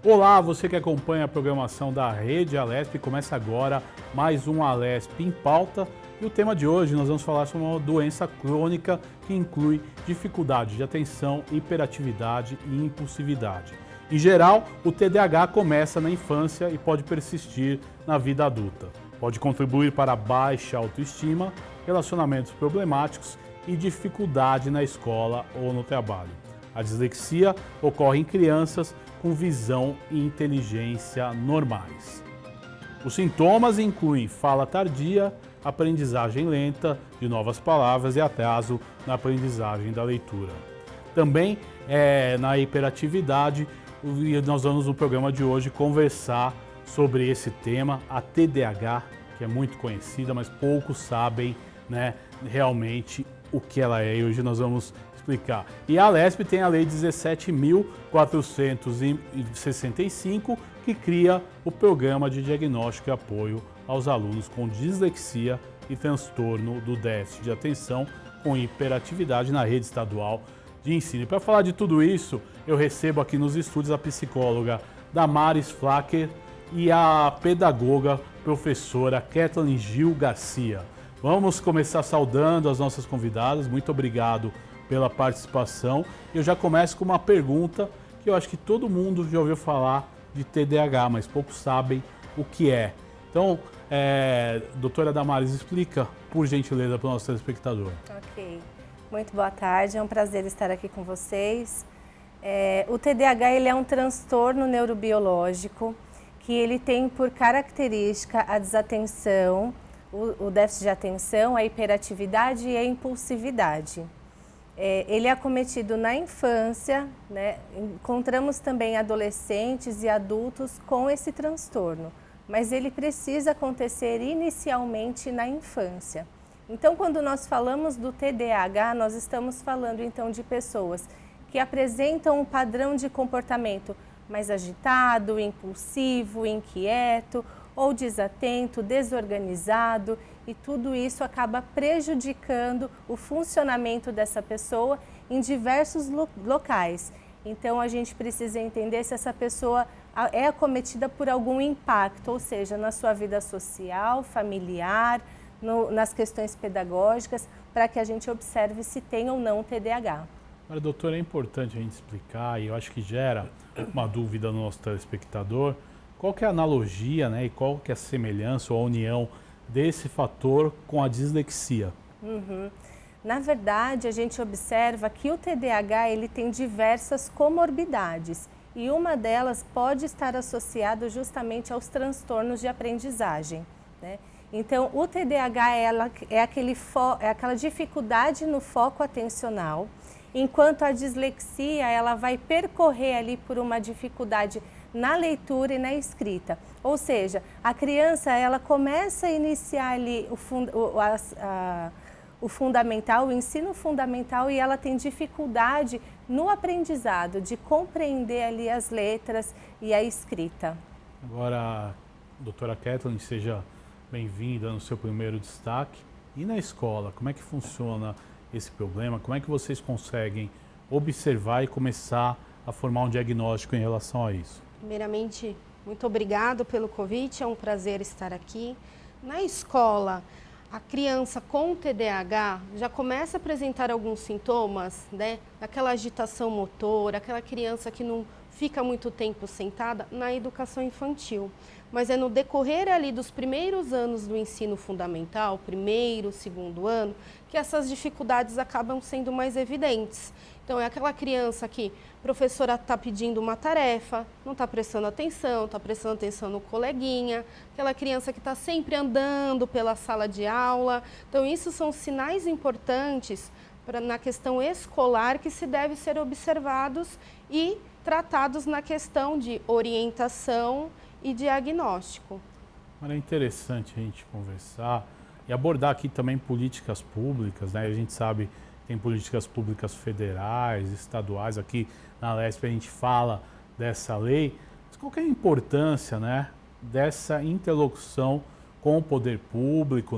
Olá, você que acompanha a programação da Rede Alesp, começa agora mais um Alesp em Pauta. E o tema de hoje nós vamos falar sobre uma doença crônica que inclui dificuldade de atenção, hiperatividade e impulsividade. Em geral, o TDAH começa na infância e pode persistir na vida adulta. Pode contribuir para baixa autoestima, relacionamentos problemáticos e dificuldade na escola ou no trabalho. A dislexia ocorre em crianças com visão e inteligência normais. Os sintomas incluem fala tardia, aprendizagem lenta de novas palavras e atraso na aprendizagem da leitura. Também na hiperatividade, nós vamos no programa de hoje conversar sobre esse tema, a TDAH, que é muito conhecida, mas poucos sabem, realmente o que ela é, e hoje nós vamos explicar. E a Alesp tem a Lei 17.465, que cria o Programa de Diagnóstico e Apoio aos Alunos com Dislexia e Transtorno do Déficit de Atenção com Hiperatividade na Rede Estadual de Ensino. E para falar de tudo isso, eu recebo aqui nos estúdios a psicóloga Damaris Flacker e a pedagoga professora Kathleen Gil Garcia. Vamos começar saudando as nossas convidadas. Muito obrigado pela participação. Eu já começo com uma pergunta que eu acho que todo mundo já ouviu falar de TDAH, mas poucos sabem o que é. Então, doutora Damaris, explica, por gentileza, para o nosso telespectador. Ok. Muito boa tarde, é um prazer estar aqui com vocês. O TDAH ele é um transtorno neurobiológico que ele tem por característica a desatenção, o déficit de atenção, a hiperatividade e a impulsividade. Ele é acometido na infância, Encontramos também adolescentes e adultos com esse transtorno, mas ele precisa acontecer inicialmente na infância. Então, quando nós falamos do TDAH, nós estamos falando então de pessoas que apresentam um padrão de comportamento mais agitado, impulsivo, inquieto ou desatento, desorganizado, e tudo isso acaba prejudicando o funcionamento dessa pessoa em diversos locais. Então a gente precisa entender se essa pessoa é acometida por algum impacto, ou seja, na sua vida social, familiar, nas questões pedagógicas, para que a gente observe se tem ou não TDAH. Agora, doutora, é importante a gente explicar, e eu acho que gera uma dúvida no nosso telespectador, qual que é a analogia, e qual que é a semelhança ou a união desse fator com a dislexia? Na verdade, a gente observa que o TDAH ele tem diversas comorbidades e uma delas pode estar associada justamente aos transtornos de aprendizagem, Então, o TDAH é aquela dificuldade no foco atencional, enquanto a dislexia ela vai percorrer ali por uma dificuldade na leitura e na escrita. Ou seja, a criança ela começa a iniciar ali o fundamental, o ensino fundamental, e ela tem dificuldade no aprendizado de compreender ali as letras e a escrita. Agora, doutora Kathleen, seja bem-vinda no seu primeiro destaque. E na escola, como é que funciona esse problema? Como é que vocês conseguem observar e começar a formar um diagnóstico em relação a isso? Primeiramente, muito obrigado pelo convite, é um prazer estar aqui. Na escola, a criança com TDAH já começa a apresentar alguns sintomas, daquela agitação motora, aquela criança que não fica muito tempo sentada na educação infantil. Mas é no decorrer ali dos primeiros anos do ensino fundamental, primeiro, segundo ano, que essas dificuldades acabam sendo mais evidentes. Então é aquela criança que a professora está pedindo uma tarefa, não está prestando atenção no coleguinha, aquela criança que está sempre andando pela sala de aula. Então isso são sinais importantes na questão escolar que se deve ser observados e tratados na questão de orientação e diagnóstico. É interessante a gente conversar e abordar aqui também políticas públicas, A gente sabe que tem políticas públicas federais, estaduais, aqui na Alesp a gente fala dessa lei, mas qual que é a importância, dessa interlocução com o poder público,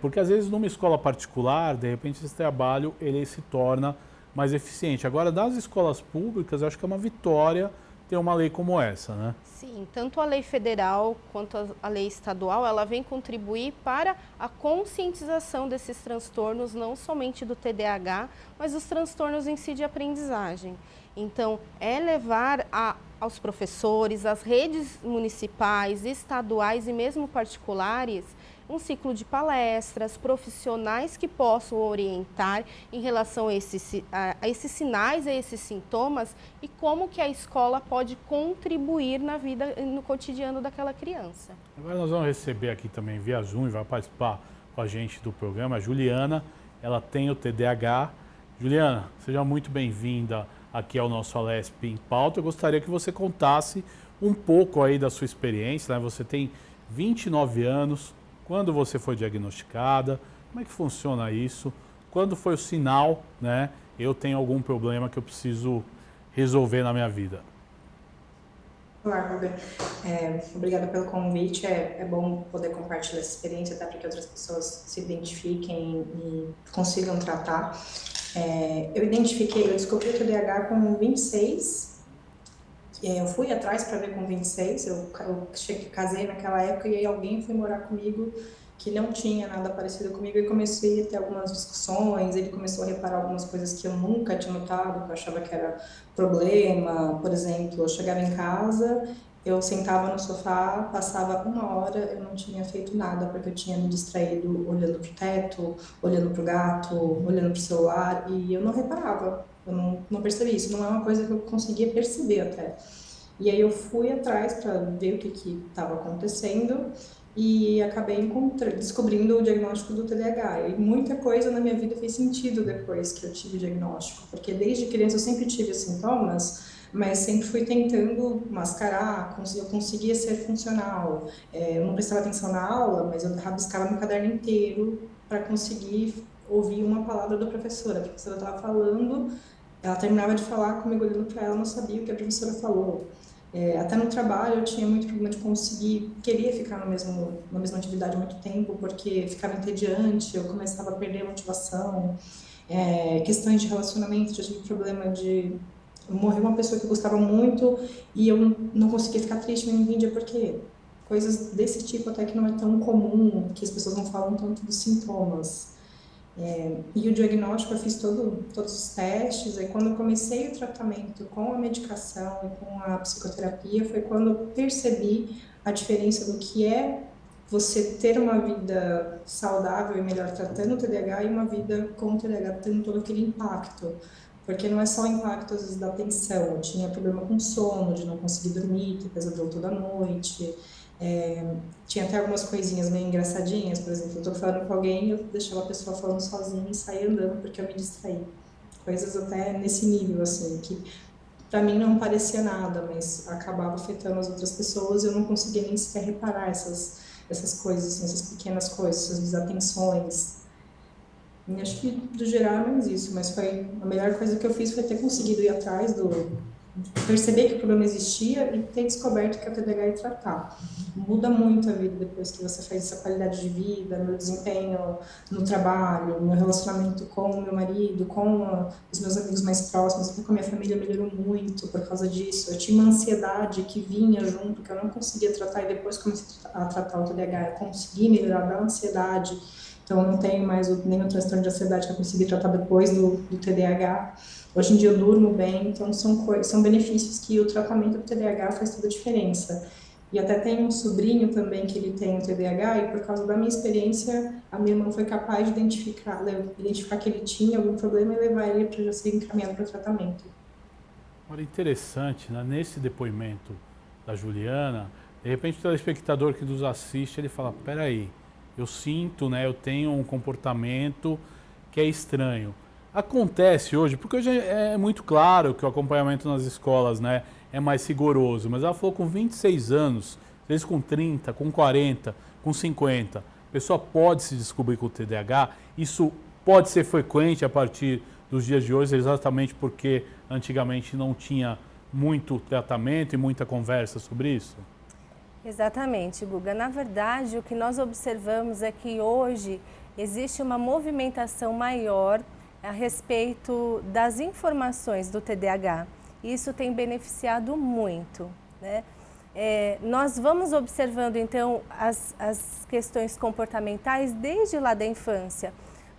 porque às vezes numa escola particular, de repente esse trabalho ele se torna mais eficiente. Agora, das escolas públicas, eu acho que é uma vitória ter uma lei como essa, né? Sim, tanto a lei federal quanto a lei estadual, ela vem contribuir para a conscientização desses transtornos, não somente do TDAH, mas os transtornos em si de aprendizagem. Então, é levar aos professores, às redes municipais, estaduais e mesmo particulares, um ciclo de palestras, profissionais que possam orientar em relação a esses sinais, a esses sintomas e como que a escola pode contribuir na vida, no cotidiano daquela criança. Agora nós vamos receber aqui também via Zoom e vai participar com a gente do programa a Juliana. Ela tem o TDAH. Juliana, seja muito bem-vinda aqui ao nosso Alesp em Pauta. Eu gostaria que você contasse um pouco aí da sua experiência, né? Você tem 29 anos. Quando você foi diagnosticada, como é que funciona isso? Quando foi o sinal, né? Eu tenho algum problema que eu preciso resolver na minha vida. Olá, Ruben. Obrigada pelo convite. É bom poder compartilhar essa experiência, até para que outras pessoas se identifiquem e consigam tratar. Eu descobri o TDAH com 26. Eu fui atrás para ver com 26, eu casei naquela época e aí alguém foi morar comigo que não tinha nada parecido comigo e comecei a ter algumas discussões, ele começou a reparar algumas coisas que eu nunca tinha notado, que eu achava que era problema. Por exemplo, eu chegava em casa, eu sentava no sofá, passava 1 hora, eu não tinha feito nada, porque eu tinha me distraído olhando para o teto, olhando para o gato, olhando para o celular, e eu não reparava. Eu não percebi isso, não é uma coisa que eu conseguia perceber até. E aí eu fui atrás para ver o que estava acontecendo e acabei descobrindo o diagnóstico do TDAH. E muita coisa na minha vida fez sentido depois que eu tive o diagnóstico, porque desde criança eu sempre tive os sintomas, mas sempre fui tentando mascarar, eu conseguia ser funcional. Eu não prestava atenção na aula, mas eu rabiscava meu caderno inteiro para conseguir ouvir uma palavra da professora. A professora estava falando, ela terminava de falar comigo, olhando para ela, não sabia o que a professora falou. Até no trabalho eu tinha muito problema de conseguir, queria ficar na mesma atividade muito tempo, porque ficava entediante, eu começava a perder a motivação. Questões de relacionamento, eu tive problema de... Morreu uma pessoa que eu gostava muito e eu não conseguia ficar triste, não entendia por quê. Coisas desse tipo até que não é tão comum, que as pessoas não falam tanto dos sintomas. E o diagnóstico, eu fiz todos os testes, e quando eu comecei o tratamento com a medicação e com a psicoterapia, foi quando eu percebi a diferença do que é você ter uma vida saudável e melhor tratando o TDAH e uma vida com o TDAH tendo todo aquele impacto. Porque não é só o impacto, às vezes, da tensão. Eu tinha problema com sono, de não conseguir dormir, ter pesadelo toda noite. Tinha até algumas coisinhas meio engraçadinhas, por exemplo, eu tô falando com alguém e eu deixava a pessoa falando sozinha e saía andando porque eu me distraí. Coisas até nesse nível, assim, que pra mim não parecia nada, mas acabava afetando as outras pessoas e eu não conseguia nem sequer reparar essas coisas, assim, essas pequenas coisas, essas desatenções. E acho que, do geral, é menos isso, mas a melhor coisa que eu fiz foi ter conseguido ir atrás perceber que o problema existia e ter descoberto que o TDAH ia tratar. Muda muito a vida depois que você faz essa qualidade de vida, meu desempenho no trabalho, meu relacionamento com o meu marido, com os meus amigos mais próximos, até com a minha família melhorou muito por causa disso. Eu tinha uma ansiedade que vinha junto, que eu não conseguia tratar, e depois comecei a tratar o TDAH, eu consegui melhorar da ansiedade. Então, eu não tenho mais nem o transtorno de ansiedade que eu consegui tratar depois do TDAH. Hoje em dia eu durmo bem, então são benefícios que o tratamento do TDAH faz toda a diferença. E até tem um sobrinho também que ele tem o TDAH e por causa da minha experiência, a minha irmã foi capaz de identificar que ele tinha algum problema e levar ele para já ser encaminhado para o tratamento. Olha, interessante, né? Nesse depoimento da Juliana, de repente o telespectador que nos assiste, ele fala, peraí, eu sinto, né, eu tenho um comportamento que é estranho. Acontece hoje, porque hoje é muito claro que o acompanhamento nas escolas, né, é mais rigoroso, mas ela falou com 26 anos, às vezes com 30, com 40, com 50, a pessoa pode se descobrir com o TDAH, isso pode ser frequente a partir dos dias de hoje, exatamente porque antigamente não tinha muito tratamento e muita conversa sobre isso? Exatamente, Guga. Na verdade, o que nós observamos é que hoje existe uma movimentação maior a respeito das informações do TDAH. e isso tem beneficiado muito, né? Nós vamos observando, então, as questões comportamentais desde lá da infância,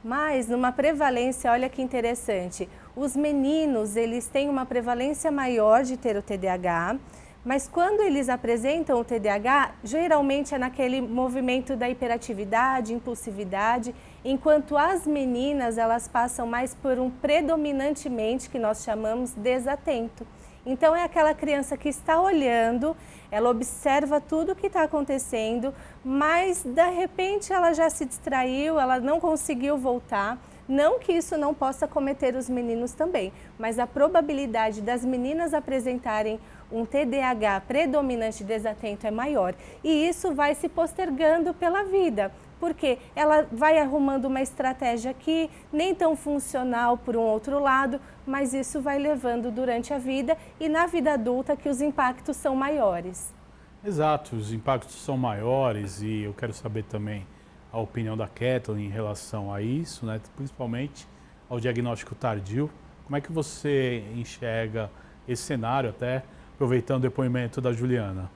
mas numa prevalência, olha que interessante, os meninos, eles têm uma prevalência maior de ter o TDAH, mas quando eles apresentam o TDAH, geralmente é naquele movimento da hiperatividade, impulsividade, enquanto as meninas, elas passam mais por um predominantemente, que nós chamamos desatento. Então é aquela criança que está olhando, ela observa tudo o que está acontecendo, mas de repente ela já se distraiu, ela não conseguiu voltar. Não que isso não possa cometer os meninos também, mas a probabilidade das meninas apresentarem um TDAH predominante desatento é maior. E isso vai se postergando pela vida, porque ela vai arrumando uma estratégia aqui, nem tão funcional por um outro lado, mas isso vai levando durante a vida e na vida adulta que os impactos são maiores. Exato, os impactos são maiores e eu quero saber também a opinião da Kathleen em relação a isso, né? Principalmente ao diagnóstico tardio. Como é que você enxerga esse cenário, até aproveitando o depoimento da Juliana?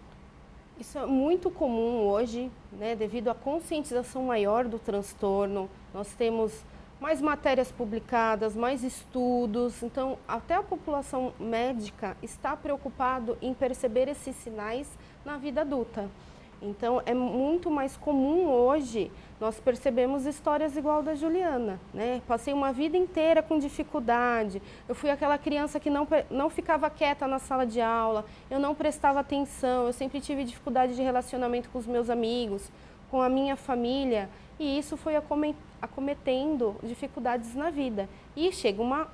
Isso é muito comum hoje, né, devido à conscientização maior do transtorno. Nós temos mais matérias publicadas, mais estudos, então até a população médica está preocupado em perceber esses sinais na vida adulta. Então é muito mais comum hoje nós percebemos histórias igual da Juliana, né? Passei uma vida inteira com dificuldade, eu fui aquela criança que não ficava quieta na sala de aula, eu não prestava atenção, eu sempre tive dificuldade de relacionamento com os meus amigos, com a minha família, e isso foi acometendo dificuldades na vida. E chega uma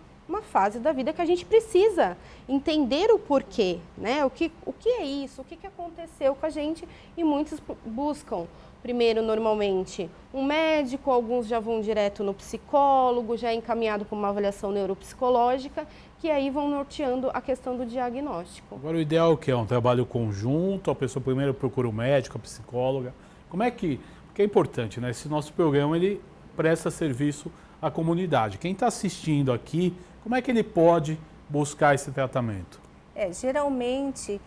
fase da vida que a gente precisa entender o porquê, né? O que é isso, o que aconteceu com a gente, e muitos buscam, primeiro, normalmente, um médico, alguns já vão direto no psicólogo, já é encaminhado para uma avaliação neuropsicológica, que aí vão norteando a questão do diagnóstico. Agora, o ideal é o quê? Um trabalho conjunto, a pessoa primeiro procura o médico, a psicóloga. Como é que... Porque é importante, né? Esse nosso programa, ele presta serviço à comunidade. Quem está assistindo aqui, como é que ele pode buscar esse tratamento? Geralmente,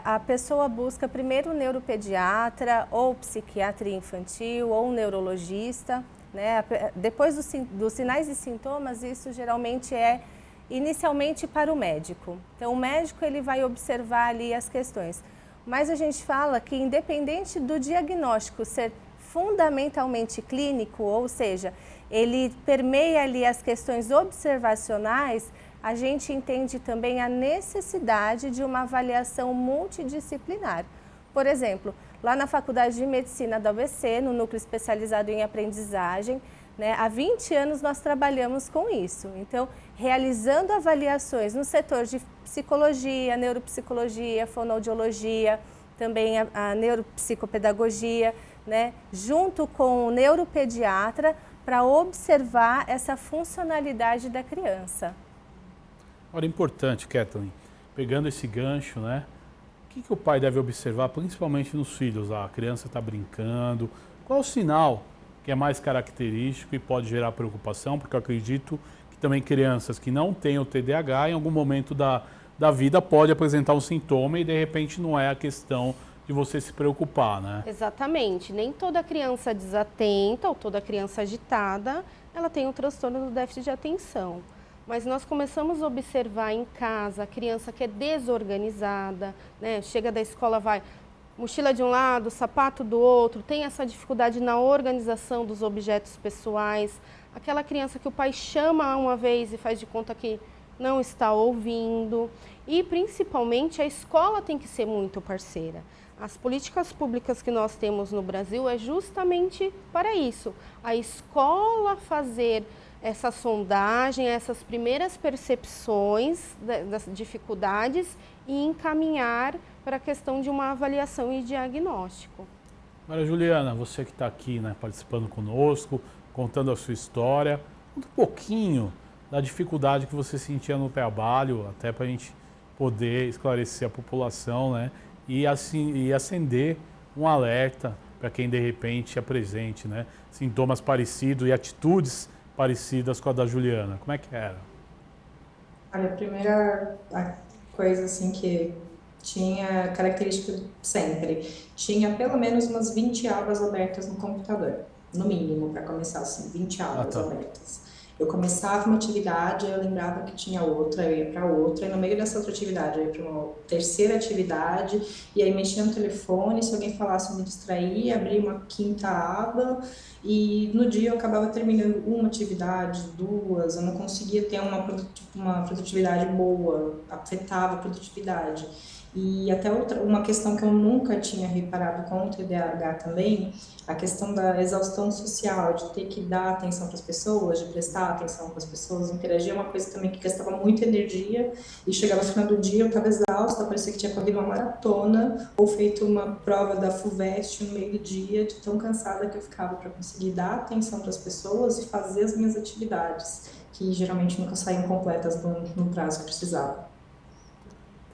a pessoa busca primeiro um neuropediatra, ou psiquiatria infantil, ou um neurologista, né? Depois dos sinais e sintomas, isso geralmente é inicialmente para o médico. Então, o médico ele vai observar ali as questões. Mas a gente fala que, independente do diagnóstico ser fundamentalmente clínico, ou seja, ele permeia ali as questões observacionais, a gente entende também a necessidade de uma avaliação multidisciplinar. Por exemplo, lá na Faculdade de Medicina da UBC, no Núcleo Especializado em Aprendizagem, né, há 20 anos nós trabalhamos com isso. Então, realizando avaliações no setor de psicologia, neuropsicologia, fonoaudiologia, também a neuropsicopedagogia, né, junto com o neuropediatra, para observar essa funcionalidade da criança. Agora, é importante, Kathleen, pegando esse gancho, né? O que o pai deve observar, principalmente nos filhos? A criança está brincando. Qual o sinal que é mais característico e pode gerar preocupação? Porque eu acredito que também crianças que não têm o TDAH, em algum momento da vida, pode apresentar um sintoma e, de repente, não é a questão de você se preocupar, né? Exatamente. Nem toda criança desatenta ou toda criança agitada, ela tem um transtorno do déficit de atenção. Mas nós começamos a observar em casa a criança que é desorganizada, né? Chega da escola, vai mochila de um lado, sapato do outro, tem essa dificuldade na organização dos objetos pessoais. Aquela criança que o pai chama uma vez e faz de conta que não está ouvindo. E, principalmente, a escola tem que ser muito parceira. As políticas públicas que nós temos no Brasil é justamente para isso. A escola fazer essa sondagem, essas primeiras percepções das dificuldades e encaminhar para a questão de uma avaliação e diagnóstico. Agora, Juliana, você que está aqui, né, participando conosco, contando a sua história, conta um pouquinho da dificuldade que você sentia no trabalho, até para a gente poder esclarecer a população, né, e acender um alerta para quem de repente apresente, né, sintomas parecidos e atitudes parecidas com a da Juliana. Como é que era? Olha, a primeira coisa assim que tinha característica sempre. Tinha pelo menos umas 20 abas abertas no computador, no mínimo, para começar assim, 20 Ah, abas tá. abertas. Eu começava uma atividade, eu lembrava que tinha outra, eu ia para outra, e no meio dessa outra atividade, eu ia para uma terceira atividade, e aí mexia no telefone, se alguém falasse, eu me distraía, abria uma quinta aba, e no dia eu acabava terminando uma atividade, duas, eu não conseguia ter uma produtividade boa, afetava a produtividade. E até uma questão que eu nunca tinha reparado com o TDAH também, a questão da exaustão social, de ter que dar atenção para as pessoas, de prestar atenção para as pessoas, interagir, é uma coisa também que gastava muita energia, e chegava no final do dia, eu estava exausta, parecia que tinha corrido uma maratona, ou feito uma prova da FUVEST no meio do dia, de tão cansada que eu ficava para conseguir dar atenção para as pessoas e fazer as minhas atividades, que geralmente nunca saíam completas no prazo que precisava.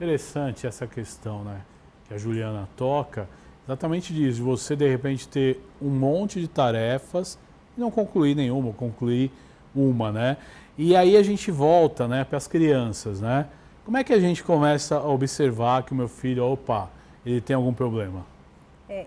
Interessante essa questão, né, que a Juliana toca, exatamente disso, de você de repente ter um monte de tarefas e não concluir nenhuma, concluir uma, né? E aí a gente volta, né, para as crianças, né? Como é que a gente começa a observar que o meu filho, opa, ele tem algum problema?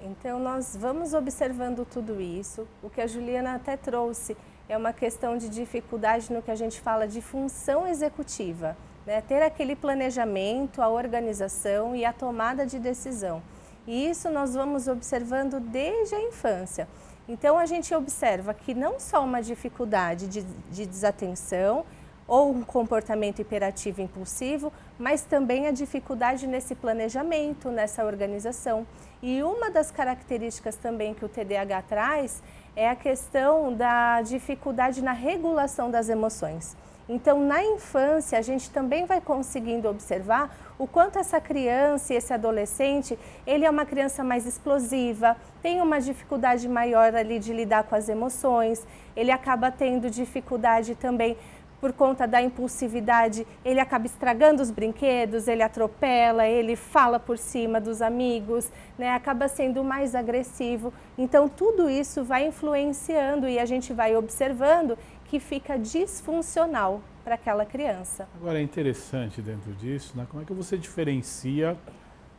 Então nós vamos observando tudo isso. O que a Juliana até trouxe é uma questão de dificuldade no que a gente fala de função executiva, né? Ter aquele planejamento, a organização e a tomada de decisão. E isso nós vamos observando desde a infância. Então a gente observa que não só uma dificuldade de desatenção ou um comportamento hiperativo impulsivo, mas também a dificuldade nesse planejamento, nessa organização. E uma das características também que o TDAH traz é a questão da dificuldade na regulação das emoções. Então, na infância, a gente também vai conseguindo observar o quanto essa criança e esse adolescente, ele é uma criança mais explosiva, tem uma dificuldade maior ali de lidar com as emoções, ele acaba tendo dificuldade também por conta da impulsividade, ele acaba estragando os brinquedos, ele atropela, ele fala por cima dos amigos, né? Acaba sendo mais agressivo. Então, tudo isso vai influenciando e a gente vai observando que fica disfuncional para aquela criança. Agora é interessante dentro disso, né? Como é que você diferencia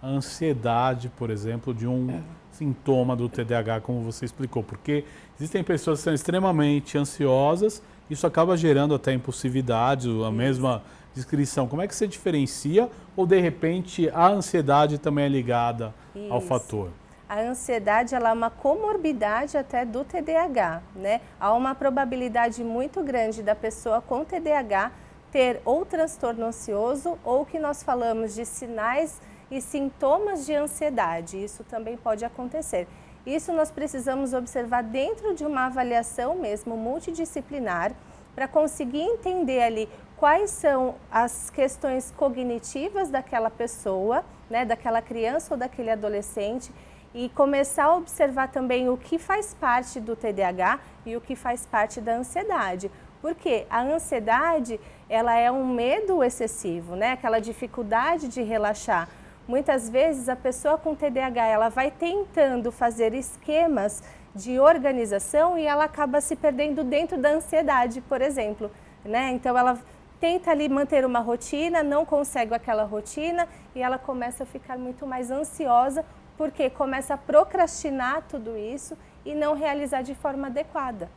a ansiedade, por exemplo, de um sintoma do TDAH, como você explicou? Porque existem pessoas que são extremamente ansiosas, isso acaba gerando até impulsividade, a mesma descrição. Como é que você diferencia ou, de repente, a ansiedade também é ligada ao fator? A ansiedade ela é uma comorbidade até do TDAH, né? Há uma probabilidade muito grande da pessoa com TDAH ter ou transtorno ansioso ou o que nós falamos de sinais e sintomas de ansiedade. Isso também pode acontecer. Isso nós precisamos observar dentro de uma avaliação mesmo multidisciplinar para conseguir entender ali quais são as questões cognitivas daquela pessoa, né, daquela criança ou daquele adolescente e começar a observar também o que faz parte do TDAH e o que faz parte da ansiedade. Porque a ansiedade, ela é um medo excessivo, né, aquela dificuldade de relaxar. Muitas vezes a pessoa com TDAH, ela vai tentando fazer esquemas de organização e ela acaba se perdendo dentro da ansiedade, por exemplo, né? Então ela tenta ali manter uma rotina, não consegue aquela rotina e ela começa a ficar muito mais ansiosa porque começa a procrastinar tudo isso e não realizar de forma adequada.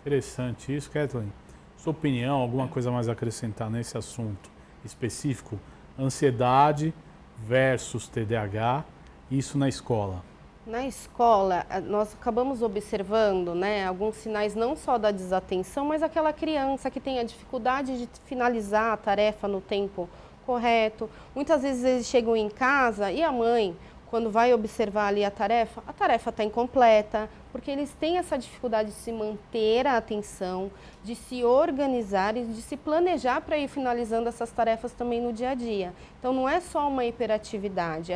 Interessante isso, Kathleen. Sua opinião, alguma coisa mais a acrescentar nesse assunto específico? Ansiedade versus TDAH, isso na escola. Na escola, nós acabamos observando, né, alguns sinais não só da desatenção, mas aquela criança que tem a dificuldade de finalizar a tarefa no tempo correto. Muitas vezes eles chegam em casa e a mãe, quando vai observar ali a tarefa está incompleta, porque eles têm essa dificuldade de se manter a atenção, de se organizar e de se planejar para ir finalizando essas tarefas também no dia a dia. Então não é só uma hiperatividade,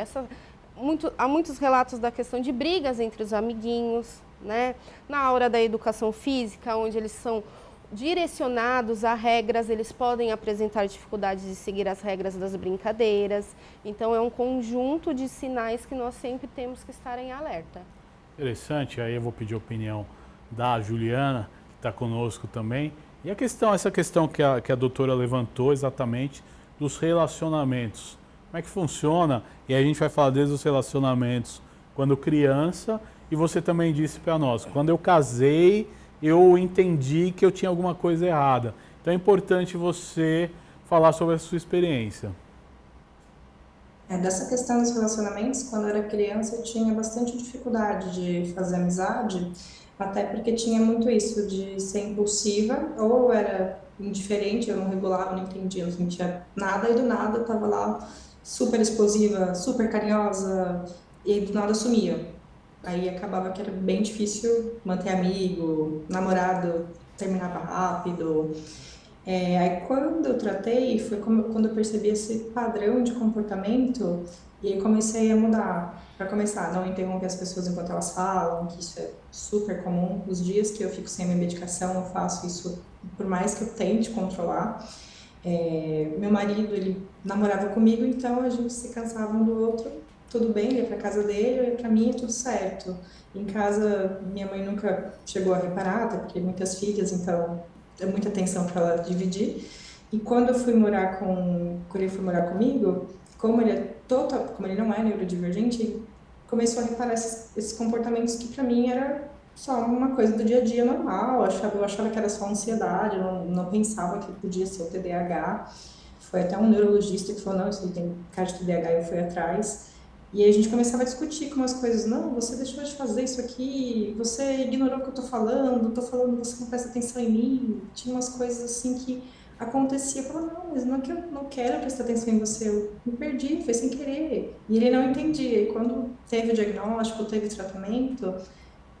há muitos relatos da questão de brigas entre os amiguinhos, né? Na hora da educação física, onde eles são direcionados a regras, eles podem apresentar dificuldades de seguir as regras das brincadeiras. Então é um conjunto de sinais que nós sempre temos que estar em alerta. Interessante, aí eu vou pedir a opinião da Juliana, que está conosco também. E essa questão que a doutora levantou exatamente dos relacionamentos. Como é que funciona? E aí a gente vai falar desde os relacionamentos quando criança, e você também disse para nós, quando eu casei, eu entendi que eu tinha alguma coisa errada. Então é importante você falar sobre a sua experiência. Dessa questão dos relacionamentos, quando eu era criança, eu tinha bastante dificuldade de fazer amizade, até porque tinha muito isso de ser impulsiva, ou eu era indiferente, eu não regulava, não entendia, não sentia nada, e do nada eu tava lá super explosiva, super carinhosa, e do nada sumia. Aí acabava que era bem difícil manter amigo, namorado, terminava rápido. Aí quando eu tratei, foi quando eu percebi esse padrão de comportamento e aí comecei a mudar. Para começar, não interromper as pessoas enquanto elas falam, que isso é super comum. Os dias que eu fico sem minha medicação, eu faço isso por mais que eu tente controlar. Meu marido, ele namorava comigo, então a gente se cansava um do outro. Tudo bem, ele ia para casa dele, eu ia para mim, tudo certo. Em casa, minha mãe nunca chegou a reparar, até porque muitas filhas, então é muita atenção para ela dividir. E quando ele foi morar comigo, como ele não é neurodivergente, ele começou a reparar esses comportamentos que para mim era só uma coisa do dia a dia normal. Eu achava que era só ansiedade, eu não pensava que podia ser o TDAH. Foi até um neurologista que falou, não, isso aí tem cara de TDAH, e eu fui atrás. E aí a gente começava a discutir com umas coisas, não, você deixou de fazer isso aqui, você ignorou o que eu tô falando, você não presta atenção em mim. Tinha umas coisas assim que acontecia, eu falava, não, mas não é que eu não quero prestar atenção em você, eu me perdi, foi sem querer. E ele não entendia, e quando teve o diagnóstico, teve o tratamento,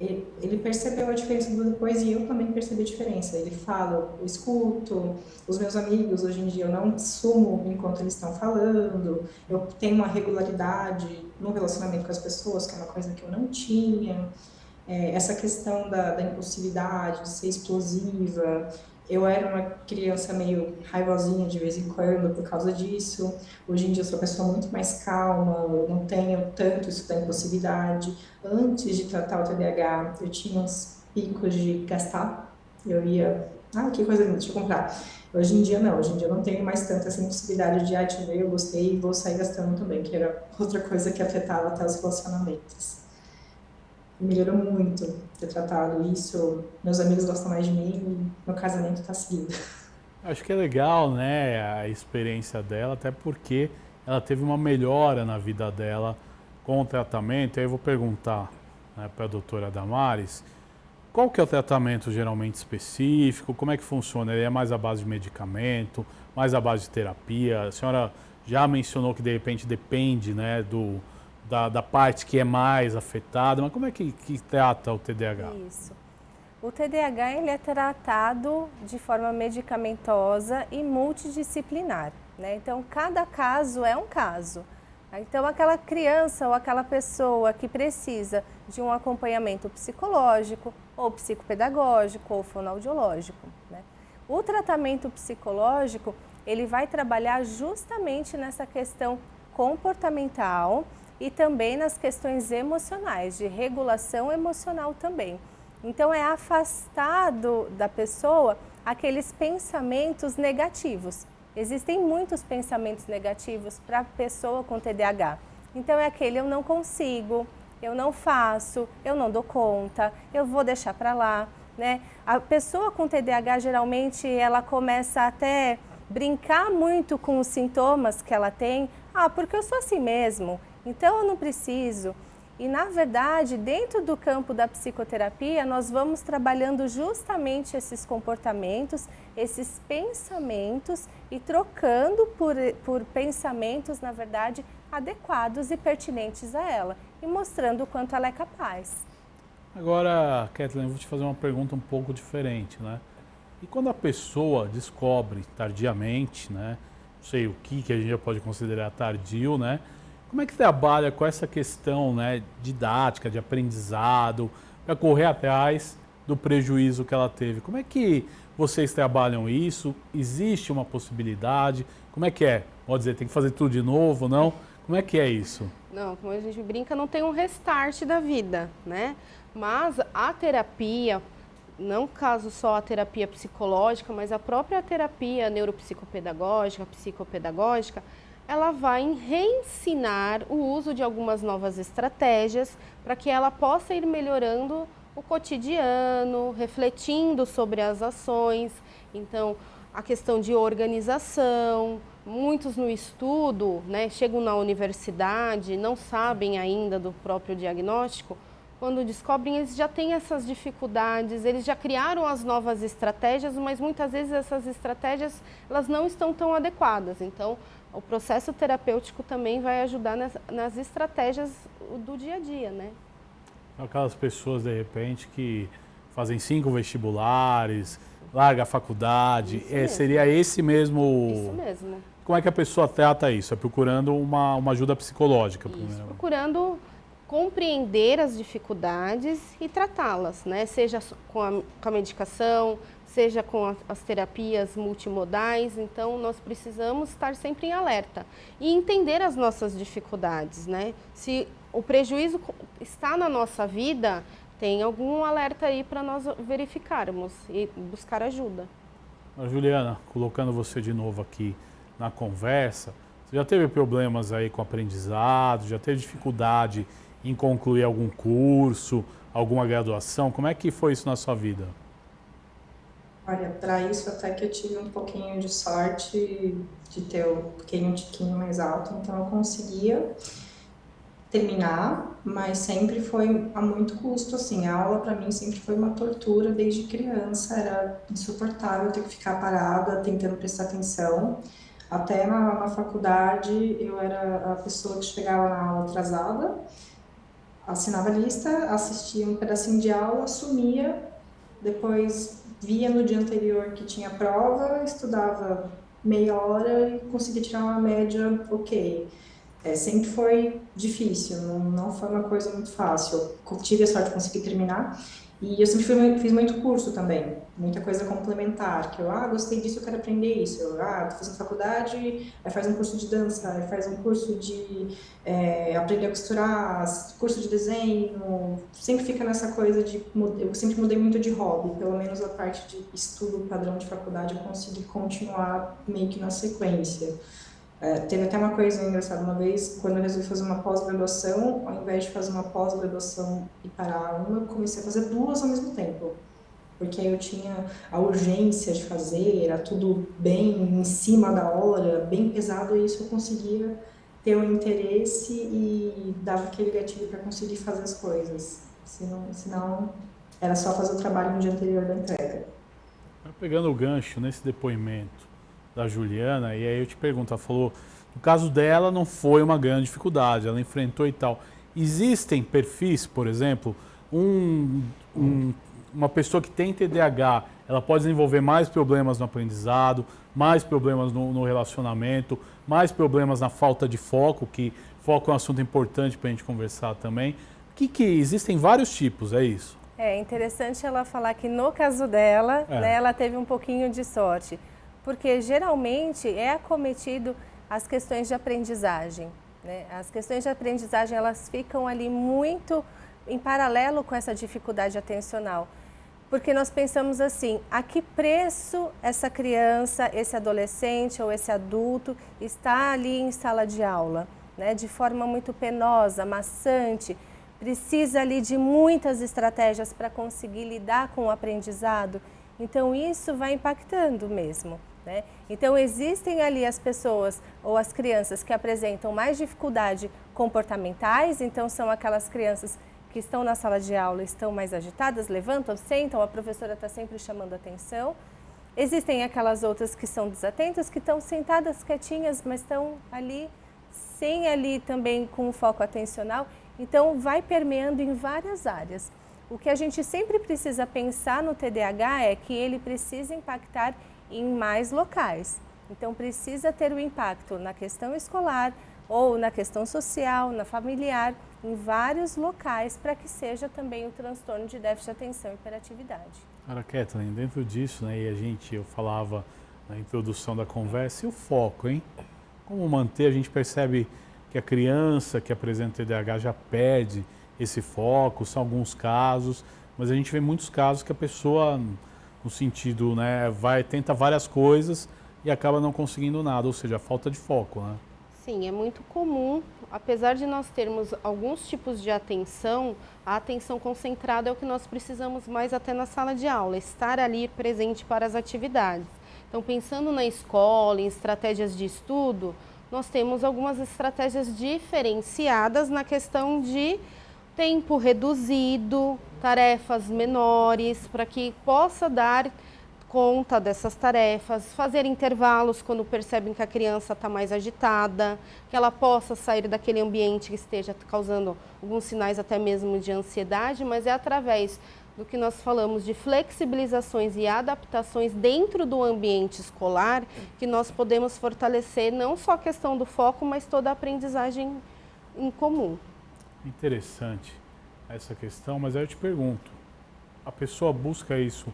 ele percebeu a diferença do depois e eu também percebi a diferença. Ele fala, eu escuto, os meus amigos hoje em dia eu não sumo enquanto eles estão falando, eu tenho uma regularidade no relacionamento com as pessoas, que é uma coisa que eu não tinha. Essa questão da impulsividade, de ser explosiva, eu era uma criança meio raivosinha de vez em quando por causa disso. Hoje em dia eu sou uma pessoa muito mais calma, eu não tenho tanto isso da impulsividade. Antes de tratar o TDAH, eu tinha uns picos de gastar. Eu ia, que coisa linda, deixa eu comprar. Hoje em dia não, hoje em dia eu não tenho mais tanta essa impulsividade de, te veio, eu gostei e vou sair gastando também, que era outra coisa que afetava até os relacionamentos. Melhorou muito ter tratado isso. Meus amigos gostam mais de mim e meu casamento está seguindo. Acho que é legal, né, a experiência dela, até porque ela teve uma melhora na vida dela com o tratamento. Aí eu vou perguntar, né, para a doutora Damares, qual que é o tratamento geralmente específico, como é que funciona? Ele é mais à base de medicamento, mais à base de terapia? A senhora já mencionou que de repente depende, né, da parte que é mais afetada, mas como é que trata o TDAH? Isso. O TDAH ele é tratado de forma medicamentosa e multidisciplinar, né? Então, cada caso é um caso. Então, aquela criança ou aquela pessoa que precisa de um acompanhamento psicológico, ou psicopedagógico, ou fonoaudiológico, né? O tratamento psicológico, ele vai trabalhar justamente nessa questão comportamental e também nas questões emocionais, de regulação emocional também. Então, é afastado da pessoa aqueles pensamentos negativos. Existem muitos pensamentos negativos para a pessoa com TDAH. Então, é aquele eu não consigo, eu não faço, eu não dou conta, eu vou deixar para lá, né? A pessoa com TDAH, geralmente, ela começa até brincar muito com os sintomas que ela tem. Porque eu sou assim mesmo, então eu não preciso. E, na verdade, dentro do campo da psicoterapia, nós vamos trabalhando justamente esses comportamentos, esses pensamentos e trocando por pensamentos, na verdade, adequados e pertinentes a ela e mostrando o quanto ela é capaz. Agora, Kathleen, eu vou te fazer uma pergunta um pouco diferente, né? E quando a pessoa descobre tardiamente, né? Não sei o que a gente já pode considerar tardio, né? Como é que trabalha com essa questão, né, didática, de aprendizado, para correr atrás do prejuízo que ela teve? Como é que vocês trabalham isso? Existe uma possibilidade? Como é que é? Pode dizer, tem que fazer tudo de novo, não? Como é que é isso? Não, como a gente brinca, não tem um restart da vida, né? Mas a terapia, não caso só a terapia psicológica, mas a própria terapia neuropsicopedagógica, psicopedagógica, ela vai reensinar o uso de algumas novas estratégias para que ela possa ir melhorando o cotidiano, refletindo sobre as ações. Então, a questão de organização, muitos no estudo, né, chegam na universidade, não sabem ainda do próprio diagnóstico, quando descobrem, eles já têm essas dificuldades, eles já criaram as novas estratégias, mas muitas vezes essas estratégias elas não estão tão adequadas. Então, o processo terapêutico também vai ajudar nas estratégias do dia a dia, né? Aquelas pessoas, de repente, que fazem 5 vestibulares, larga a faculdade, seria esse mesmo... Isso mesmo. Como é que a pessoa trata isso? É procurando uma ajuda psicológica? Isso, procurando compreender as dificuldades e tratá-las, né? Seja com a medicação, seja com as terapias multimodais. Então, nós precisamos estar sempre em alerta e entender as nossas dificuldades, né? Se o prejuízo está na nossa vida, tem algum alerta aí para nós verificarmos e buscar ajuda. Juliana, colocando você de novo aqui na conversa, você já teve problemas aí com aprendizado, já teve dificuldade em concluir algum curso, alguma graduação? Como é que foi isso na sua vida? Olha, para isso até que eu tive um pouquinho de sorte de ter um tiquinho mais alto, então eu conseguia terminar, mas sempre foi a muito custo, assim, a aula para mim sempre foi uma tortura desde criança, era insuportável ter que ficar parada, tentando prestar atenção. Até na faculdade eu era a pessoa que chegava na aula atrasada, assinava a lista, assistia um pedacinho de aula, sumia, depois via no dia anterior que tinha prova, estudava meia hora e conseguia tirar uma média ok. Sempre foi difícil, não foi uma coisa muito fácil. Eu tive a sorte de conseguir terminar e eu sempre fiz muito curso também, muita coisa complementar, que eu gostei disso, eu quero aprender isso. Tô fazendo faculdade, aí faz um curso de dança, aí faz um curso de aprender a costurar, curso de desenho, sempre fica nessa coisa de... Eu sempre mudei muito de hobby, pelo menos a parte de estudo padrão de faculdade eu consegui continuar meio que na sequência. Teve até uma coisa engraçada, uma vez, quando eu resolvi fazer uma pós-graduação, ao invés de fazer uma pós-graduação e parar uma, eu comecei a fazer 2 ao mesmo tempo. Porque aí eu tinha a urgência de fazer, era tudo bem em cima da hora, bem pesado, e isso eu conseguia ter um interesse e dava aquele gatilho para conseguir fazer as coisas. Senão, era só fazer o trabalho no dia anterior da entrega. Pegando o gancho nesse depoimento da Juliana, e aí eu te pergunto, ela falou, no caso dela não foi uma grande dificuldade, ela enfrentou e tal. Existem perfis, por exemplo, uma pessoa que tem TDAH, ela pode desenvolver mais problemas no aprendizado, mais problemas no relacionamento, mais problemas na falta de foco, que foco é um assunto importante para a gente conversar também. Existem vários tipos, é isso? É interessante ela falar que no caso dela, né, ela teve um pouquinho de sorte. Porque geralmente é acometido as questões de aprendizagem, né? As questões de aprendizagem elas ficam ali muito em paralelo com essa dificuldade atencional. Porque nós pensamos assim, a que preço essa criança, esse adolescente ou esse adulto está ali em sala de aula, né? De forma muito penosa, maçante, precisa ali de muitas estratégias para conseguir lidar com o aprendizado. Então isso vai impactando mesmo. Né? Então existem ali as pessoas ou as crianças que apresentam mais dificuldade comportamentais, então são aquelas crianças que estão na sala de aula, estão mais agitadas, levantam, sentam, a professora está sempre chamando atenção. Existem aquelas outras que são desatentas, que estão sentadas quietinhas, mas estão ali, sem ali também com o foco atencional, então vai permeando em várias áreas. O que a gente sempre precisa pensar no TDAH é que ele precisa impactar em mais locais. Então precisa ter o impacto na questão escolar ou na questão social, na familiar, em vários locais para que seja também o transtorno de déficit de atenção e hiperatividade. Cara, Kathleen, dentro disso, né, eu falava na introdução da conversa, e o foco, hein? Como manter, a gente percebe que a criança que apresenta TDAH já perde esse foco, são alguns casos, mas a gente vê muitos casos que a pessoa, no sentido, né, tenta várias coisas e acaba não conseguindo nada, ou seja, a falta de foco, né? Sim, é muito comum, apesar de nós termos alguns tipos de atenção, a atenção concentrada é o que nós precisamos mais até na sala de aula, estar ali presente para as atividades. Então, pensando na escola, em estratégias de estudo, nós temos algumas estratégias diferenciadas na questão de tempo reduzido, tarefas menores, para que possa dar conta dessas tarefas, fazer intervalos quando percebem que a criança está mais agitada, que ela possa sair daquele ambiente que esteja causando alguns sinais até mesmo de ansiedade, mas é através do que nós falamos de flexibilizações e adaptações dentro do ambiente escolar que nós podemos fortalecer não só a questão do foco, mas toda a aprendizagem em comum. Interessante essa questão, mas aí eu te pergunto, a pessoa busca isso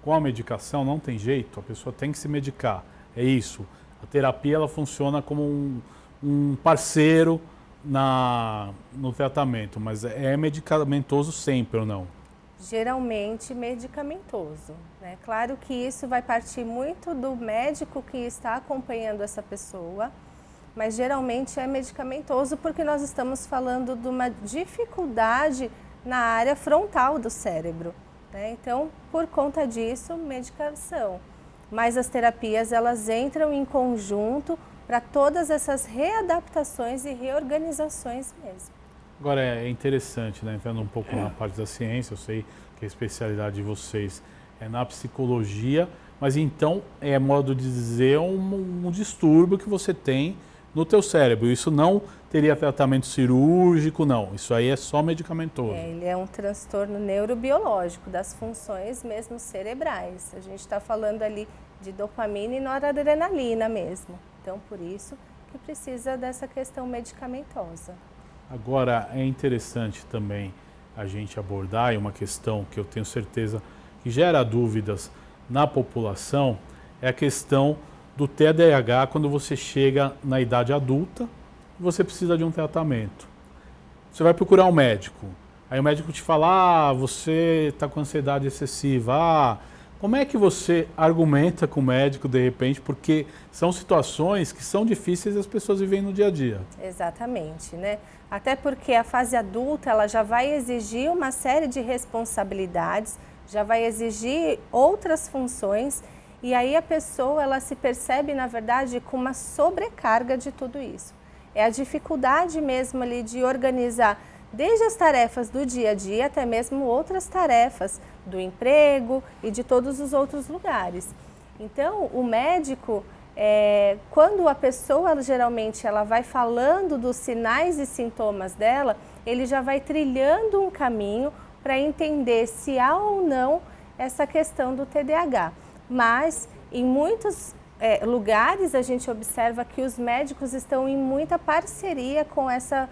com a medicação? Não tem jeito, a pessoa tem que se medicar, é isso. A terapia ela funciona como um parceiro no tratamento, mas é medicamentoso sempre ou não? Geralmente medicamentoso, né? Claro que isso vai partir muito do médico que está acompanhando essa pessoa, mas geralmente é medicamentoso porque nós estamos falando de uma dificuldade na área frontal do cérebro, né? Então, por conta disso, medicação. Mas as terapias, elas entram em conjunto para todas essas readaptações e reorganizações mesmo. Agora é interessante, né? Entrando um pouco na parte da ciência, eu sei que a especialidade de vocês é na psicologia, mas então é modo de dizer um distúrbio que você tem no teu cérebro. Isso não teria tratamento cirúrgico, não. Isso aí é só medicamentoso. Ele é um transtorno neurobiológico das funções mesmo cerebrais. A gente está falando ali de dopamina e noradrenalina mesmo. Então, por isso que precisa dessa questão medicamentosa. Agora, é interessante também a gente abordar, e uma questão que eu tenho certeza que gera dúvidas na população, é a questão do TDAH quando você chega na idade adulta e você precisa de um tratamento. Você vai procurar um médico, aí o médico te fala, você está com ansiedade excessiva, como é que você argumenta com o médico de repente, porque são situações que são difíceis e as pessoas vivem no dia a dia. Exatamente, né? Até porque a fase adulta, ela já vai exigir uma série de responsabilidades, já vai exigir outras funções, e aí a pessoa, ela se percebe, na verdade, com uma sobrecarga de tudo isso. É a dificuldade mesmo ali de organizar desde as tarefas do dia a dia até mesmo outras tarefas do emprego e de todos os outros lugares. Então, o médico, quando a pessoa geralmente ela vai falando dos sinais e sintomas dela, ele já vai trilhando um caminho para entender se há ou não essa questão do TDAH. Mas em muitos lugares a gente observa que os médicos estão em muita parceria com essa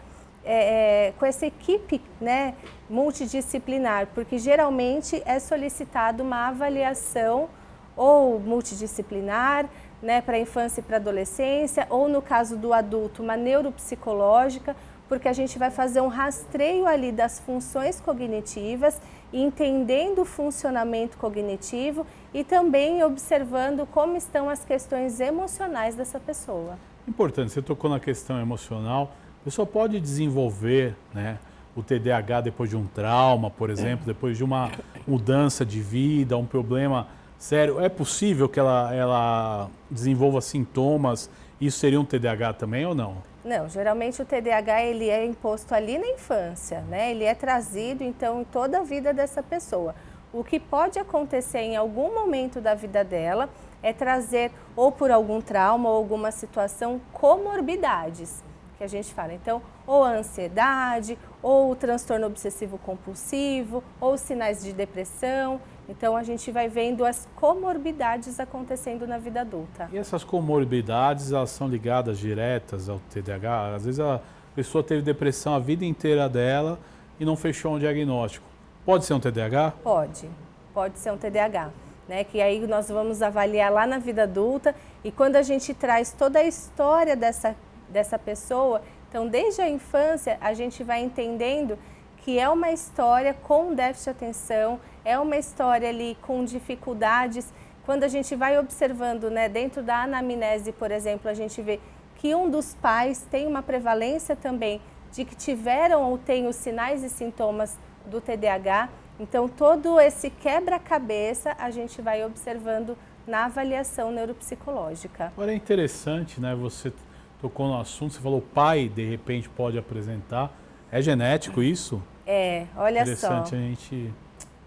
equipe, né, multidisciplinar, porque geralmente é solicitado uma avaliação ou multidisciplinar, né, para a infância e para a adolescência, ou no caso do adulto, uma neuropsicológica, porque a gente vai fazer um rastreio ali das funções cognitivas, entendendo o funcionamento cognitivo e também observando como estão as questões emocionais dessa pessoa. Importante, você tocou na questão emocional. A pessoa pode desenvolver, né, o TDAH depois de um trauma, por exemplo, depois de uma mudança de vida, um problema sério. É possível que ela desenvolva sintomas? Isso seria um TDAH também ou não? Não, geralmente o TDAH ele é imposto ali na infância, né? Ele é trazido então em toda a vida dessa pessoa. O que pode acontecer em algum momento da vida dela é trazer ou por algum trauma ou alguma situação comorbidades, que a gente fala. Então, ou a ansiedade, ou o transtorno obsessivo compulsivo, ou sinais de depressão. Então, a gente vai vendo as comorbidades acontecendo na vida adulta. E essas comorbidades, elas são ligadas diretas ao TDAH? Às vezes a pessoa teve depressão a vida inteira dela e não fechou um diagnóstico. Pode ser um TDAH? Pode ser um TDAH. Né? Que aí nós vamos avaliar lá na vida adulta e quando a gente traz toda a história dessa pessoa, então desde a infância a gente vai entendendo que é uma história com déficit de atenção, é uma história ali com dificuldades. Quando a gente vai observando, né, dentro da anamnese, por exemplo, a gente vê que um dos pais tem uma prevalência também de que tiveram ou têm os sinais e sintomas do TDAH. Então, todo esse quebra-cabeça a gente vai observando na avaliação neuropsicológica. Agora é interessante, né? Você tocou no assunto, você falou pai, de repente, pode apresentar. É genético isso? É, olha só. Interessante a gente...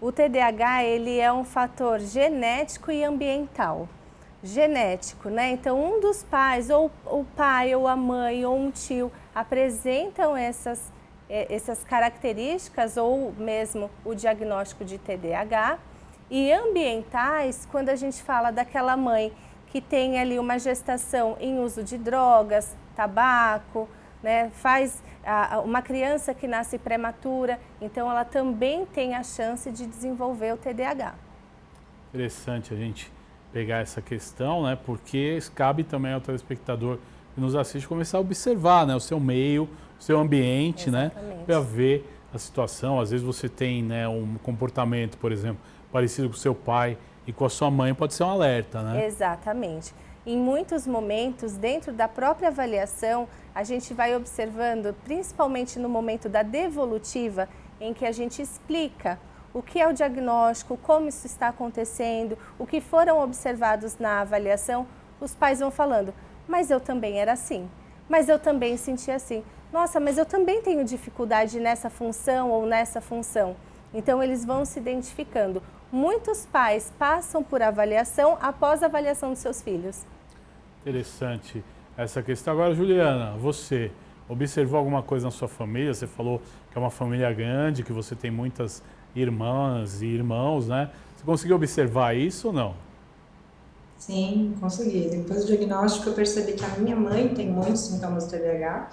O TDAH, ele é um fator genético e ambiental. Genético, né? Então, um dos pais, ou o pai, ou a mãe, ou um tio, apresentam essas características, ou mesmo o diagnóstico de TDAH. E ambientais, quando a gente fala daquela mãe que tem ali uma gestação em uso de drogas, tabaco, né? Faz uma criança que nasce prematura, então ela também tem a chance de desenvolver o TDAH. Interessante a gente pegar essa questão, né? Porque cabe também ao telespectador que nos assiste começar a observar, né, o seu meio, o seu ambiente, exatamente, né, para ver a situação. Às vezes você tem, né, um comportamento, por exemplo, parecido com o seu pai e com a sua mãe, pode ser um alerta, né? Exatamente. Em muitos momentos, dentro da própria avaliação, a gente vai observando, principalmente no momento da devolutiva, em que a gente explica o que é o diagnóstico, como isso está acontecendo, o que foram observados na avaliação, os pais vão falando, mas eu também era assim, mas eu também senti assim, nossa, mas eu também tenho dificuldade nessa função ou nessa função. Então, eles vão se identificando. Muitos pais passam por avaliação após a avaliação dos seus filhos. Interessante essa questão. Agora, Juliana, você observou alguma coisa na sua família? Você falou que é uma família grande, que você tem muitas irmãs e irmãos, né? Você conseguiu observar isso ou não? Sim, consegui. Depois do diagnóstico, eu percebi que a minha mãe tem muitos sintomas do TDAH.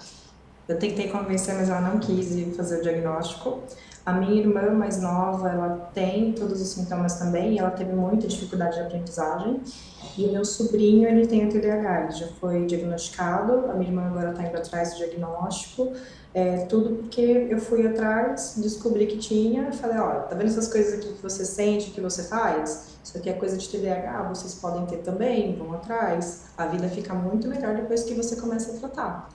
Eu tentei convencer, mas ela não quis ir fazer o diagnóstico. A minha irmã mais nova, ela tem todos os sintomas também, e ela teve muita dificuldade de aprendizagem. E o meu sobrinho, ele tem o TDAH, ele já foi diagnosticado, a minha irmã agora está indo atrás do diagnóstico. Tudo porque eu fui atrás, descobri que tinha, falei, olha, tá vendo essas coisas aqui que você sente, que você faz? Isso aqui é coisa de TDAH, vocês podem ter também, vão atrás. A vida fica muito melhor depois que você começa a tratar.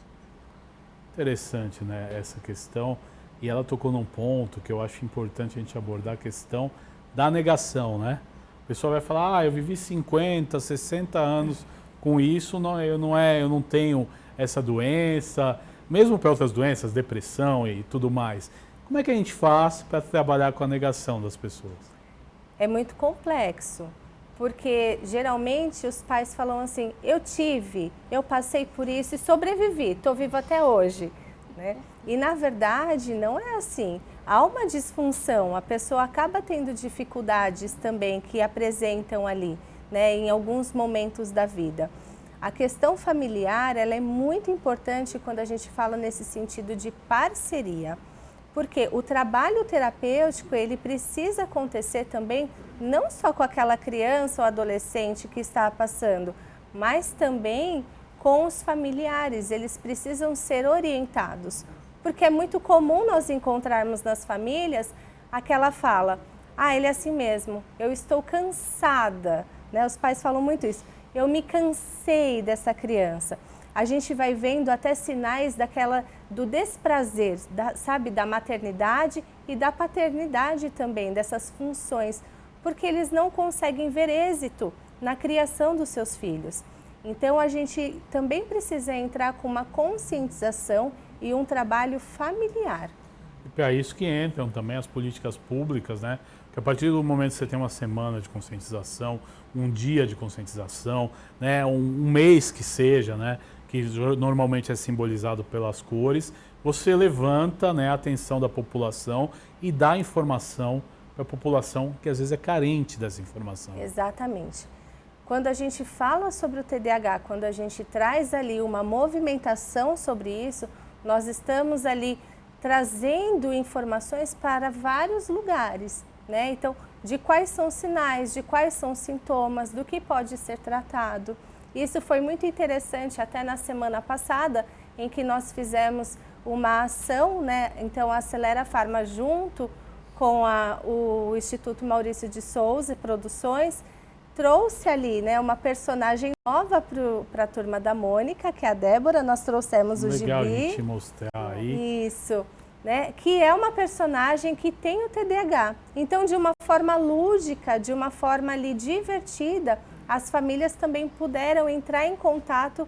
Interessante, né, essa questão. E ela tocou num ponto que eu acho importante a gente abordar, a questão da negação, né? O pessoal vai falar, eu vivi 50, 60 anos com isso, eu não tenho essa doença, mesmo para outras doenças, depressão e tudo mais. Como é que a gente faz para trabalhar com a negação das pessoas? É muito complexo, porque geralmente os pais falam assim, eu passei por isso e sobrevivi, estou vivo até hoje, né? E na verdade não é assim, há uma disfunção, a pessoa acaba tendo dificuldades também que apresentam ali, né, em alguns momentos da vida. A questão familiar, ela é muito importante quando a gente fala nesse sentido de parceria, porque o trabalho terapêutico, ele precisa acontecer também não só com aquela criança ou adolescente que está passando, mas também com os familiares, eles precisam ser orientados. Porque é muito comum nós encontrarmos nas famílias aquela fala, ele é assim mesmo, eu estou cansada, né? Os pais falam muito isso, eu me cansei dessa criança. A gente vai vendo até sinais do desprazer, da maternidade e da paternidade também, dessas funções, porque eles não conseguem ver êxito na criação dos seus filhos. Então, a gente também precisa entrar com uma conscientização e um trabalho familiar. E para isso que entram também as políticas públicas, né? Que a partir do momento que você tem uma semana de conscientização, um dia de conscientização, né? um mês que seja, né? Que normalmente é simbolizado pelas cores, você levanta, né, a atenção da população e dá informação para a população que às vezes é carente dessa informação. Exatamente. Quando a gente fala sobre o TDAH, quando a gente traz ali uma movimentação sobre isso, nós estamos ali trazendo informações para vários lugares, né? Então, de quais são os sinais, de quais são os sintomas, do que pode ser tratado. Isso foi muito interessante até na semana passada, em que nós fizemos uma ação, né? Então a Acelera Pharma, junto com o Instituto Maurício de Souza Produções, trouxe ali, né, uma personagem nova para a turma da Mônica, que é a Débora. Nós trouxemos o Gibi. Legal a gente mostrar aí. Isso, né, que é uma personagem que tem o TDAH. Então, de uma forma lúdica, de uma forma ali divertida, as famílias também puderam entrar em contato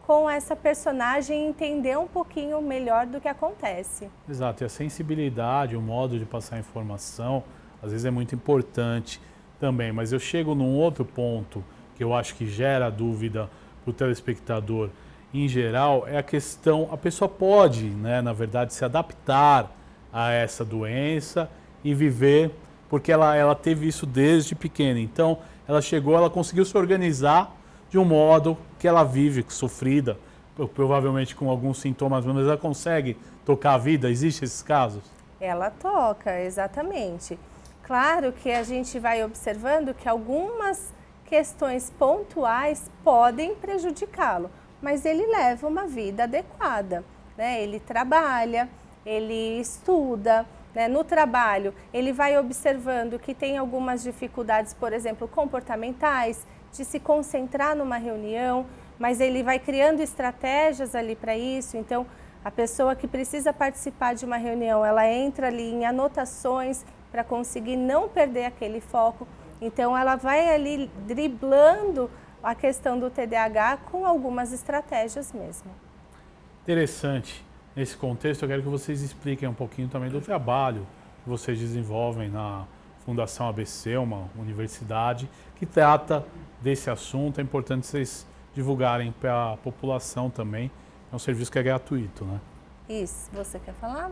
com essa personagem e entender um pouquinho melhor do que acontece. Exato, e a sensibilidade, o modo de passar informação, às vezes é muito importante também, mas eu chego num outro ponto que eu acho que gera dúvida para o telespectador em geral, é a questão, a pessoa pode, né, na verdade, se adaptar a essa doença e viver, porque ela teve isso desde pequena, então ela chegou, ela conseguiu se organizar de um modo que ela vive, sofrida, provavelmente com alguns sintomas, mas ela consegue tocar a vida, existem esses casos? Ela toca, exatamente. Claro que a gente vai observando que algumas questões pontuais podem prejudicá-lo, mas ele leva uma vida adequada, né? Ele trabalha, ele estuda, né? No trabalho ele vai observando que tem algumas dificuldades, por exemplo, comportamentais, de se concentrar numa reunião, mas ele vai criando estratégias ali para isso. Então, a pessoa que precisa participar de uma reunião, ela entra ali em anotações para conseguir não perder aquele foco. Então, ela vai ali driblando a questão do TDAH com algumas estratégias mesmo. Interessante. Nesse contexto, eu quero que vocês expliquem um pouquinho também do trabalho que vocês desenvolvem na Fundação ABC, uma universidade que trata desse assunto. É importante vocês divulgarem para a população também. É um serviço que é gratuito, né? Isso. Você quer falar?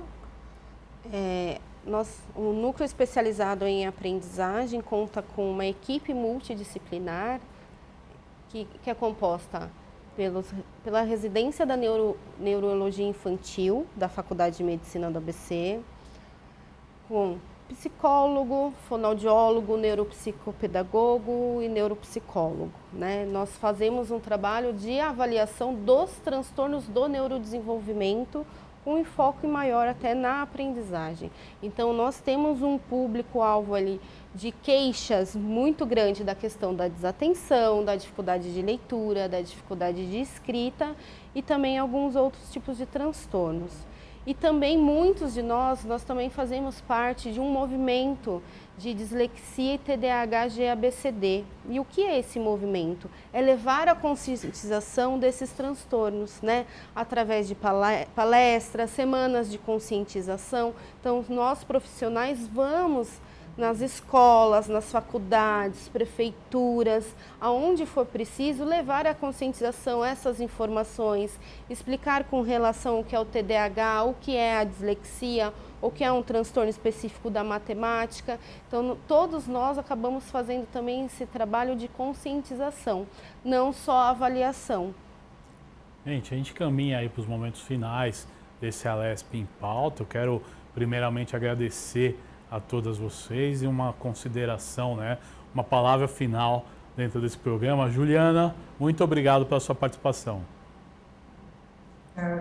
O núcleo especializado em aprendizagem conta com uma equipe multidisciplinar que é composta pela residência da neurologia infantil da Faculdade de Medicina do ABC, com psicólogo, fonoaudiólogo, neuropsicopedagogo e neuropsicólogo, né? Nós fazemos um trabalho de avaliação dos transtornos do neurodesenvolvimento, com enfoque maior até na aprendizagem. Então, nós temos um público-alvo ali de queixas muito grande da questão da desatenção, da dificuldade de leitura, da dificuldade de escrita e também alguns outros tipos de transtornos. E também muitos de nós também fazemos parte de um movimento de dislexia e TDAH GABCD. E o que é esse movimento? É levar a conscientização desses transtornos, né? Através de palestras, semanas de conscientização. Então, nós profissionais vamos nas escolas, nas faculdades, prefeituras, aonde for preciso, levar a conscientização, essas informações, explicar com relação ao que é o TDAH, o que é a dislexia, o que é um transtorno específico da matemática. Então, todos nós acabamos fazendo também esse trabalho de conscientização, não só avaliação. Gente, a gente caminha aí para os momentos finais desse Alesp em Pauta. Eu quero primeiramente agradecer a todas vocês e uma consideração, né? Uma palavra final dentro desse programa. Juliana, muito obrigado pela sua participação.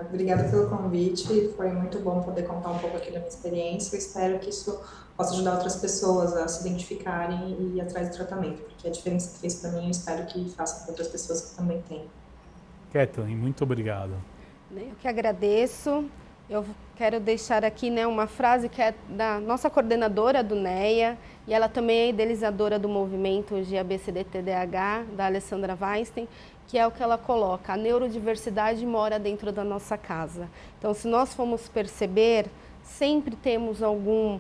Obrigada pelo convite, foi muito bom poder contar um pouco aqui da minha experiência. Eu espero que isso possa ajudar outras pessoas a se identificarem e ir atrás do tratamento, porque a diferença que fez para mim, eu espero que faça para outras pessoas que também têm. Kathleen, muito obrigado. Eu que agradeço. Eu quero deixar aqui, né, uma frase que é da nossa coordenadora do NEA, e ela também é idealizadora do movimento GABCD-TDAH, da Alessandra Weinstein, que é o que ela coloca: a neurodiversidade mora dentro da nossa casa. Então, se nós formos perceber, sempre temos algum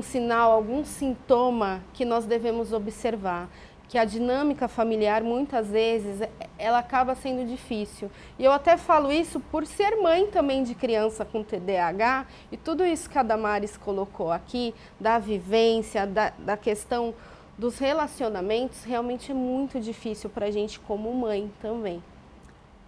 sinal, algum sintoma que nós devemos observar. Que a dinâmica familiar, muitas vezes, ela acaba sendo difícil. E eu até falo isso por ser mãe também de criança com TDAH, e tudo isso que a Damares colocou aqui, da vivência, da questão dos relacionamentos, realmente é muito difícil para a gente como mãe também.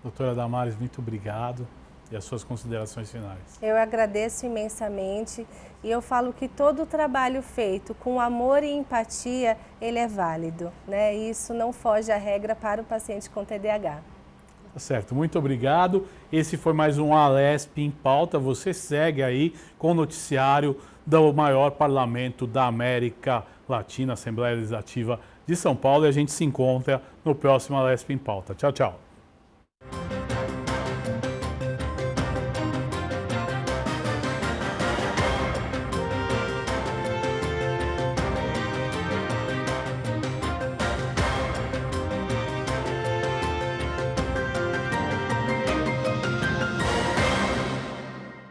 Doutora Damares, muito obrigado. E as suas considerações finais? Eu agradeço imensamente e eu falo que todo o trabalho feito com amor e empatia, ele é válido, né? E isso não foge à regra para o paciente com TDAH. Tá certo, muito obrigado. Esse foi mais um Alesp em Pauta. Você segue aí com o noticiário do maior parlamento da América Latina, Assembleia Legislativa de São Paulo, e a gente se encontra no próximo Alesp em Pauta. Tchau, tchau.